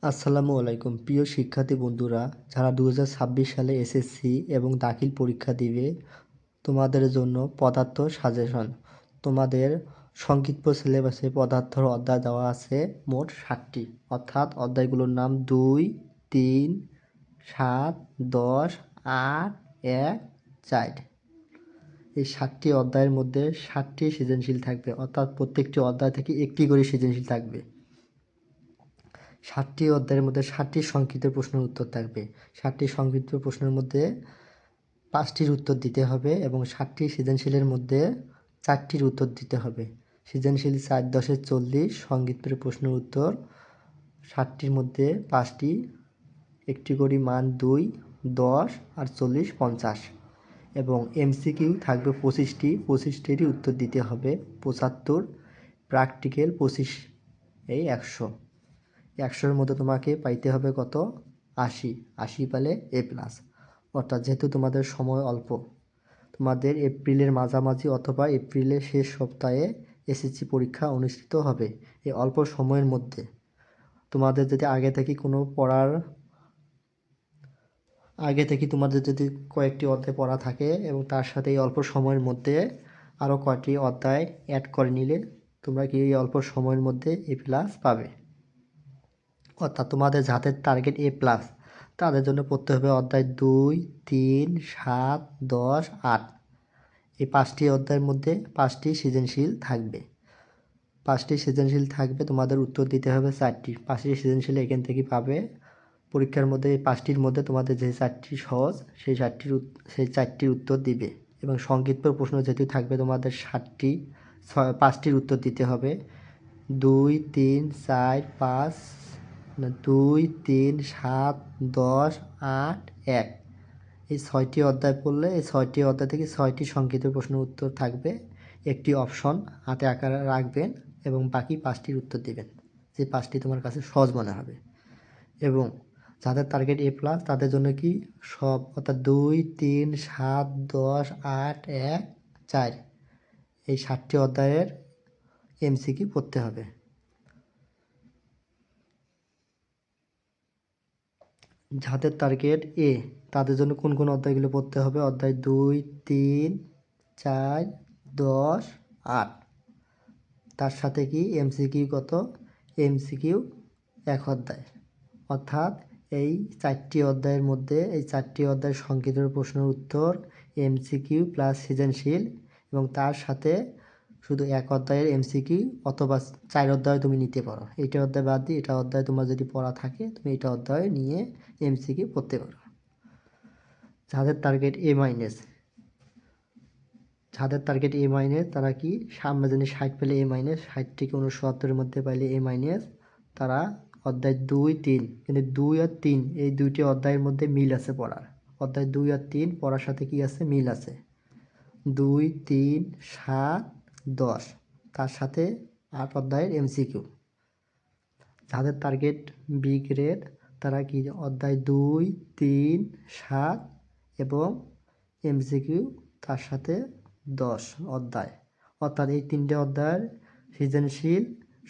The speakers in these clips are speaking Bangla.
আসসালামু আলাইকুম প্রিয় শিক্ষার্থী বন্ধুরা, যারা 2026 সালে এসএসসি এবং দাখিল পরীক্ষা দিবে তোমাদের জন্য পদার্থ সাজেশন। তোমাদের সংক্ষিপ্ত সিলেবাসে পদার্থর অধ্যায় দেওয়া আছে মোট 60টি, অর্থাৎ অধ্যায়গুলোর নাম 2, 3, 7, 10, 8, 1, 4। এই 60টি অধ্যায়ের মধ্যে 60টি সৃজনশীল থাকবে, অর্থাৎ প্রত্যেকটি অধ্যায় থেকে একটি করে সৃজনশীল থাকবে। 60টি অধ্যায়ের মধ্যে 60টি সংক্ষিপ্ত প্রশ্নের উত্তর থাকবে। 60টি সংক্ষিপ্ত প্রশ্নের মধ্যে 5টির উত্তর দিতে হবে এবং 60টি সৃজনশীলের মধ্যে 4টির উত্তর দিতে হবে। সৃজনশীল 4 10 40, সংক্ষিপ্তের প্রশ্নের উত্তর 60টির মধ্যে 5টি, একটি করে মান 2, 10 আর 40 50 এবং এমসিকিউ থাকবে 25টি, 25টিরই উত্তর দিতে হবে 75, প্র্যাকটিক্যাল 25, এই 100। 100-এর মধ্যে তোমাকে পাইতে হবে কত? 80। 80 পেলে এ প্লাস। অর্থাৎ যেহেতু তোমাদের সময় অল্প, তোমাদের এপ্রিলের মাঝামাঝি অথবা এপ্রিলের শেষ সপ্তাহে এসএসসি পরীক্ষা অনুষ্ঠিত হবে। এই অল্প সময়ের মধ্যে তোমাদের যদি আগে থেকে তোমাদের যদি কয়েকটি অধ্যায় পড়া থাকে এবং তার সাথে এই অল্প সময়ের মধ্যে আরও কয়েকটি অধ্যায় অ্যাড করে নিলে তোমরা কি এই অল্প সময়ের মধ্যে এ প্লাস পাবে। অর্থাৎ তোমাদের যাদের টার্গেট এ প্লাস তাদের জন্য পড়তে হবে অধ্যায় 2, 3, 7, 10, 8। এই 5টি অধ্যায়ের মধ্যে 5টি সৃজনশীল থাকবে। 5টি সৃজনশীল থাকবে, তোমাদের উত্তর দিতে হবে 4টি। 5টি সৃজনশীল এখান থেকে পাবে। পরীক্ষার মধ্যে এই 5টির মধ্যে তোমাদের যে 4টি সহজ সেই 4টির উত্তর দিবে এবং সংক্ষিপ্ত প্রশ্ন যেহেতু থাকবে তোমাদের 5টির উত্তর দিতে হবে। 2, 3, 4, 5, 2, 3, 7, 10, 8, 1। এই 6টি অধ্যায় পড়লে এই 6টি অধ্যায় থেকে 6টি সংক্ষিপ্ত প্রশ্নের উত্তর থাকবে। একটি অপশন হাতে আকারে রাখবেন এবং বাকি 5টির উত্তর দিবেন, যে 5টি তোমার কাছে সহজ মনে হবে। এবং যাদের টার্গেট এ প্লাস তাদের জন্য কি সব, অর্থাৎ 2, 3, 7, 10, 8, 1, 4 এই 60টি অধ্যায়ের এমসিকিউ পড়তে হবে। যাদের টার্গেট এ তাদের জন্য কোন কোন অধ্যায়গুলো পড়তে হবে? অধ্যায় 2, 3, 4, 10, 8। তার সাথে কি এমসিকিউ কত? এমসিকিউ 1 অধ্যায়। অর্থাৎ এই 4টি অধ্যায়ের মধ্যে এই 4টি অধ্যায়ের সংক্ষিপ্ত প্রশ্নের উত্তর, এমসিকিউ প্লাস সৃজনশীল এবং তার সাথে শুধু 1 অধ্যায়ের এমসিকিউ অথবা 4 অধ্যায় তুমি নিতে পারো। এইটা অধ্যায় বাদ দিয়ে এটা অধ্যায় তোমার যদি পড়া থাকে তুমি এটা অধ্যায় নিয়ে এমসিকিউ পড়তে পারো। যাদের টার্গেট এ মাইনাস, তারা কি সামনে জানি 60 পেলে এ মাইনাস, 60 থেকে 69-এর মধ্যে পাইলে এ মাইনাস, তারা অধ্যায় 2, 3, কিন্তু 2 আর 3 এই দুইটি অধ্যায়ের মধ্যে মিল আছে পড়ার। অধ্যায় 2 আর 3 পড়ার সাথে কি আছে? মিল আছে। 2, 3, 7, 10 তার সাথে 8 অধ্যায়ের এমসিকিউ। যাদের টার্গেট বি গ্রেড তারা কি অধ্যায় 2, 3, 7 এবং এমসিকিউ তার সাথে 10 অধ্যায়, অর্থাৎ এই 3টে অধ্যায়ের সৃজনশীল,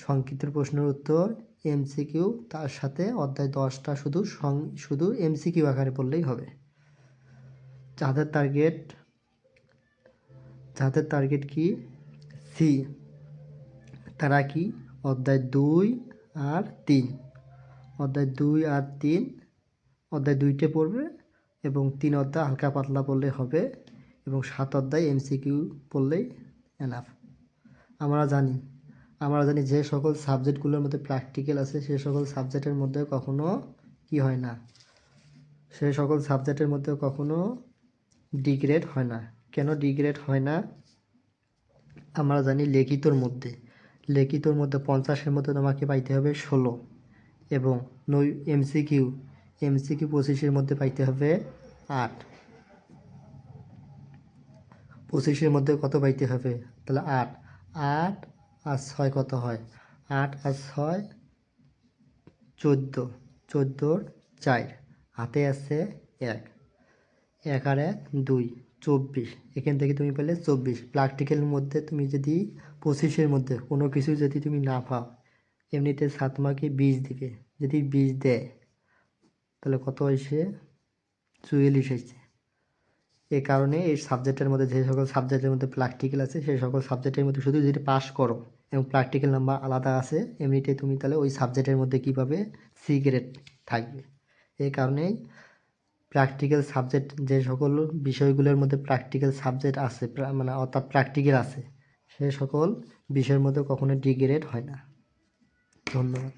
সংক্ষিপ্ত প্রশ্নের উত্তর, এমসিকিউ তার সাথে অধ্যায় 10টা শুধু এমসিকিউ আকারে পড়লেই হবে। যাদের টার্গেট কি সি, তারা কি অধ্যায় 2 আর 3, অধ্যায় 2 আর 3 অধ্যায় 2টে পড়বে এবং 3 অধ্যায় হালকা পাতলা পড়লে হবে এবং 7 অধ্যায় এমসিকিউ পড়লেই এনাফ। আমরা জানি যে সকল সাবজেক্টগুলোর মধ্যে প্র্যাকটিক্যাল আছে সে সকল সাবজেক্টের মধ্যে কখনো কি হয় না, সে সকল সাবজেক্টের মধ্যে কখনো ডিগ্রেড হয় না। কেন ডিগ্রেড হয় না? আমরা জানি লিখিতর মধ্যে 50-এর মধ্যে তোমাকে পাইতে হবে 16 এবং এমসিকিউ 25-এর মধ্যে পাইতে হবে 8। 25-এর মধ্যে কত পাইতে হবে? তাহলে 8 আর 6 কত হয়? 8 আর 6 14, 14 4 হাতে আছে 1, 1 আর 1 2, 24। এখান থেকে তুমি পেলে 24। প্র্যাকটিক্যালের মধ্যে তুমি যদি 25-এর মধ্যে কোনো কিছু যদি তুমি না পাও এমনিতে স্যার তোমাকে 20 দিবে, যদি 20 দেয় তাহলে কত হয়েছে, 44 হয়েছে। এই কারণে এই সাবজেক্টের মধ্যে যে সকল সাবজেক্টের মধ্যে প্র্যাকটিক্যাল আছে সেই সকল সাবজেক্টের মধ্যে শুধু যদি পাস করো এবং প্র্যাকটিক্যাল নাম্বার আলাদা আছে, এমনিতে তুমি তাহলে ওই সাবজেক্টের মধ্যে কী পাবে, সি গ্রেড থাকবে। এই কারণেই প্র্যাকটিক্যাল সাবজেক্ট, যে সকল বিষয়গুলোর মধ্যে প্র্যাকটিক্যাল সাবজেক্ট আছে মানে অর্থাৎ প্র্যাকটিক্যাল আছে, সে সকল বিষয়ের মধ্যে কখনো ডি গ্রেড হয় না। ধন্যবাদ।